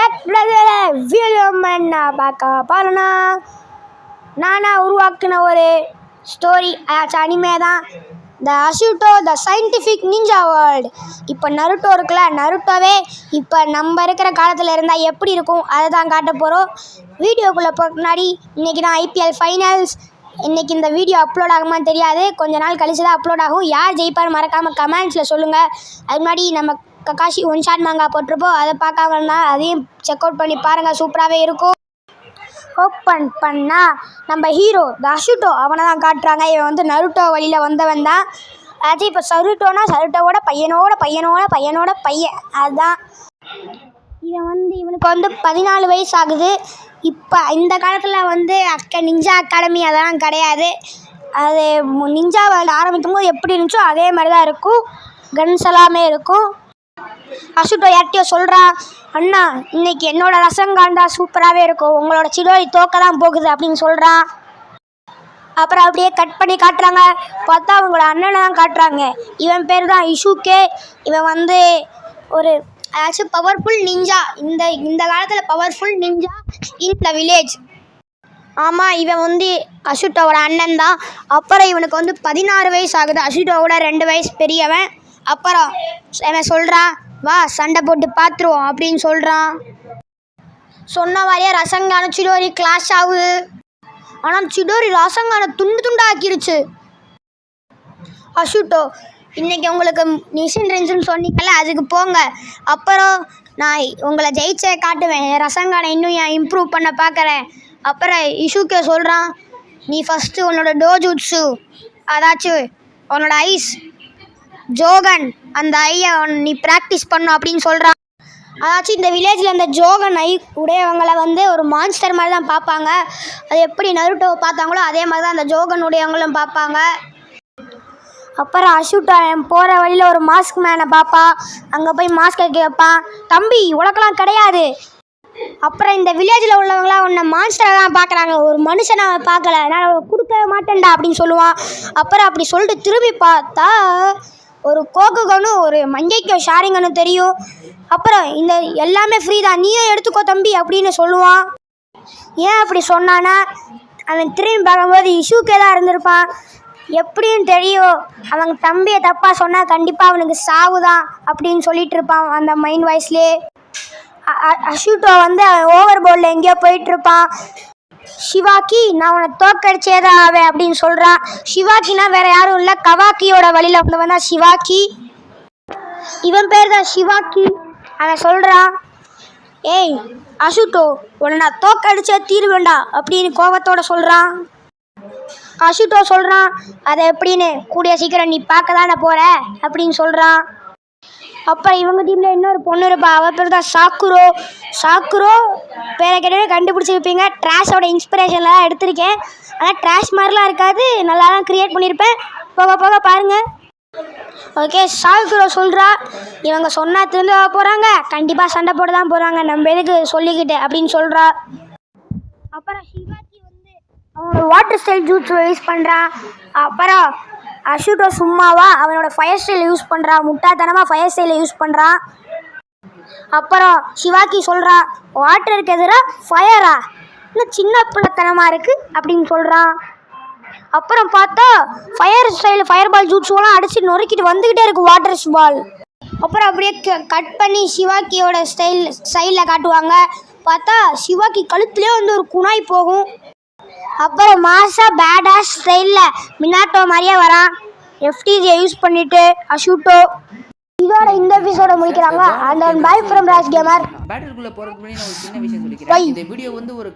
Back video என்ன பார்க்க பாருன்னா நானாக உருவாக்கின ஒரு ஸ்டோரி அனிமே தான் த அஷூட்டோ த சயின்டிஃபிக் நிஞ்சா வேர்ல்டு. இப்போ நருட்டோ இருக்குல்ல, நருட்டோவே இப்போ நம்ம இருக்கிற காலத்தில் இருந்தால் எப்படி இருக்கும் அதை தான் காட்ட போகிறோம். வீடியோக்குள்ளே போகிறதுக்கு முன்னாடி இன்றைக்கி தான் ஐபிஎல் ஃபைனல்ஸ். இன்றைக்கி இந்த வீடியோ அப்லோட் ஆகுமான்னு தெரியாது, கொஞ்சம் நாள் கழிச்சு தான் அப்லோட் ஆகும். யார் ஜெயிப்பார் மறக்காமல் கமெண்ட்ஸில் சொல்லுங்கள். அது முன்னாடி நம்ம ககாஷி ஒன் ஷாட் மாங்கா போட்டிருப்போம், அதை பார்க்காம இருந்தால் அதையும் செக் அவுட் பண்ணி பாருங்கள், சூப்பராகவே இருக்கும். ஓப்பன் பண்ணால் நம்ம ஹீரோ த அஷூட்டோ அவனை தான் காட்டுறாங்க. இவன் வந்து நருட்டோ வழியில் வந்தவன் தான். அது இப்போ சருட்டோனா சருட்டோவோட பையனோட பையன் அதுதான். இவனுக்கு வந்து 14 வயசு ஆகுது. இப்போ இந்த காலத்தில் வந்து நிஞ்சா அகாடமி அதெல்லாம் கிடையாது. அது நிஞ்சா வேர்ல்டு ஆரம்பிக்கும் போது எப்படி இருந்துச்சோ அதே மாதிரி தான் இருக்கும். கன்ஸ் எல்லாமே இருக்கும். அஷூட்டோ யார்கிட்டயோ சொல்கிறான், அண்ணா இன்னைக்கு என்னோட ரசங்காண்டா சூப்பராகவே இருக்கும், உங்களோட சிடோரி தோக்க தான் போகுது அப்படின்னு சொல்கிறான். அப்புறம் அப்படியே கட் பண்ணி காட்டுறாங்க. பார்த்தா அவங்களோட அண்ணனை தான் காட்டுறாங்க. இவன் பேர் தான் இஷுகே. இவன் வந்து ஒரு ஆக்சுவலி பவர்ஃபுல் நிஞ்சா. இந்த காலத்தில் powerful ninja in the village. ஆமாம், இவன் வந்து அஷூட்டோவோட அண்ணன் தான். அப்புறம் இவனுக்கு வந்து 16 வயசு ஆகுது. அஷூட்டோவோட 2 வயசு பெரியவன். அப்புறம் அவன் சொல்கிறான், வா சண்டை போட்டு பார்த்துருவோம் அப்படின்னு சொல்கிறான். சொன்ன மாதிரியே ரசங்கான சிடோரி கிளாஷ் ஆகுது. ஆனால் சிடோரி ரசங்கான துண்டு ஆக்கிருச்சு. அஷூட்டோ, இன்றைக்கி உங்களுக்கு மிஷின் இருந்துச்சுன்னு சொன்னீங்கல்ல, அதுக்கு போங்க. அப்புறம் நான் உங்களை ஜெயிச்சே காட்டுவேன், ரசங்கானை இன்னும் இம்ப்ரூவ் பண்ண பார்க்குறேன். அப்புறம் இஷுக்கே சொல்கிறான், நீ ஃபஸ்ட்டு உன்னோட டோஜுட்ஸு, அதாச்சும் உன்னோட ஐஸ் ஜோகன், அந்த ஐயை நீ ப்ராக்டிஸ் பண்ணும் அப்படின்னு சொல்கிறான். அதாச்சும் இந்த வில்லேஜில் அந்த ஜோகன் ஐ உடையவங்களை வந்து ஒரு மான்ஸ்டர் மாதிரி தான் பார்ப்பாங்க. அது எப்படி நருட்டோவை பார்த்தாங்களோ அதே மாதிரி தான் அந்த ஜோகன் உடையவங்களும் பார்ப்பாங்க. அப்புறம் அஷூட்டோ போகிற வழியில் ஒரு மாஸ்க் மேனை பார்ப்பான். அங்கே போய் மாஸ்கை கேட்பான், தம்பி உலகெல்லாம் கிடையாது. அப்புறம் இந்த வில்லேஜில் உள்ளவங்களாம் உன்னை மான்ஸ்டரை தான் பார்க்குறாங்க, ஒரு மனுஷனை பார்க்கல, நான் கொடுக்கவே மாட்டேன்டா அப்படின்னு சொல்லுவான். அப்புறம் அப்படி சொல்லிட்டு திரும்பி பார்த்தா ஒரு கோக்குகனும் ஒரு மங்கைக்கோ ஷாரிங்கனும் தெரியும். அப்புறம் இந்த எல்லாமே ஃப்ரீ தான், நீயே எடுத்துக்கோ தம்பி அப்படின்னு சொல்லுவான். ஏன் அப்படி சொன்னான்னா, அவன் திரும்பி பார்க்கும்போது இஷுக்கே தான் இருந்திருப்பான். எப்படின்னு தெரியும், அவங்க தம்பியை தப்பாக சொன்னால் கண்டிப்பாக அவனுக்கு சாவு தான் அப்படின்னு சொல்லிட்டு இருப்பான் அந்த மைண்ட் வாய்ஸ்லேயே. அஷூட்டோ வந்து அவன் ஓவர் போர்டில் எங்கேயோ போயிட்டுருப்பான். ஷிவாக்கி, நான் உன்னை தோக்கடிச்சேதான் ஆவேன் அப்படின்னு சொல்கிறான். ஷிவாக்கினா வேறு யாரும் இல்லை, கவாக்கியோட வழியில் வந்தவன் தான் ஷிவாக்கி. இவன் பேர் தான் ஷிவாக்கி. அவன் சொல்கிறான், ஏய் அஷூட்டோ, உன்னை நான் தோக்கடிச்சே தீருவேண்டா அப்படின்னு கோபத்தோடு சொல்கிறான். அஷூட்டோ சொல்கிறான், அதை எப்படின்னு கூடிய சீக்கிரம் நீ பார்க்க தானே போகிற அப்படின்னு சொல்கிறான். அப்புறம் இவங்க டீமில் இன்னொரு பொண்ணு இருப்பா, அவள் பேர் தான் சாக்குரோ. பேரை கேட்டவே கண்டுபிடிச்சிருப்பீங்க. ட்ராஷோட இன்ஸ்பிரேஷனில் தான் எடுத்திருக்கேன். ஆனால் ட்ராஷ் மாதிரிலாம் இருக்காது, நல்லா தான் க்ரியேட் பண்ணியிருப்பேன். போக பாருங்கள். ஓகே, சாக்குரோ சொல்கிறா, இவங்க சொன்னா திரும்ப போகிறாங்க, கண்டிப்பாக சண்டை போட தான் போகிறாங்க, நம்ம எதுக்கு சொல்லிக்கிட்டு அப்படின்னு சொல்கிறா. அப்புறம் ஷிவாக்கி வந்து அவனோட வாட்டர் ஸ்டைல் ஜூஸ் யூஸ் பண்ணுறான். அப்புறம் அஷூட்டோ சும்மாவா அவனோட ஃபயர் ஸ்டைல் யூஸ் பண்ணுறான், முட்டாத்தனமாக ஃபயர் ஸ்டைலை யூஸ் பண்ணுறான். அப்புறம் ஷிவாக்கி சொல்கிறா, வாட்டருக்கு எதிராக ஃபயரா, இன்னும் சின்ன பிள்ளைத்தனமாக இருக்குது அப்படின்னு சொல்கிறான். அப்புறம் பார்த்தா ஃபயர் பால் ஜூட்ஸுவெல்லாம் அடித்து நொறுக்கிட்டு வந்துக்கிட்டே இருக்குது வாட்டர் பால். அப்புறம் அப்படியே கட் பண்ணி ஷிவாக்கியோட ஸ்டைலில் காட்டுவாங்க. பார்த்தா ஷிவாக்கி கழுத்துலேயே வந்து ஒரு குணாய் போகும். அப்புறம் மாசா பேடாஸ் ஸ்டைலில் மினாட்டோ மாதிரியே வரான். எஃப்டிஜியை யூஸ் பண்ணிவிட்டு அஷூட்டோ. இதோட இந்த எபிசோட முடிக்கிறாங்க. அந்த பை ஃப்ரம் ராஜ் கேமர். பேட்டிலுக்குள்ள போறதுக்கு முன்னாடி நான் ஒரு சின்ன விஷயம் சொல்லிக்கிறேன். இந்த வீடியோ வந்து ஒரு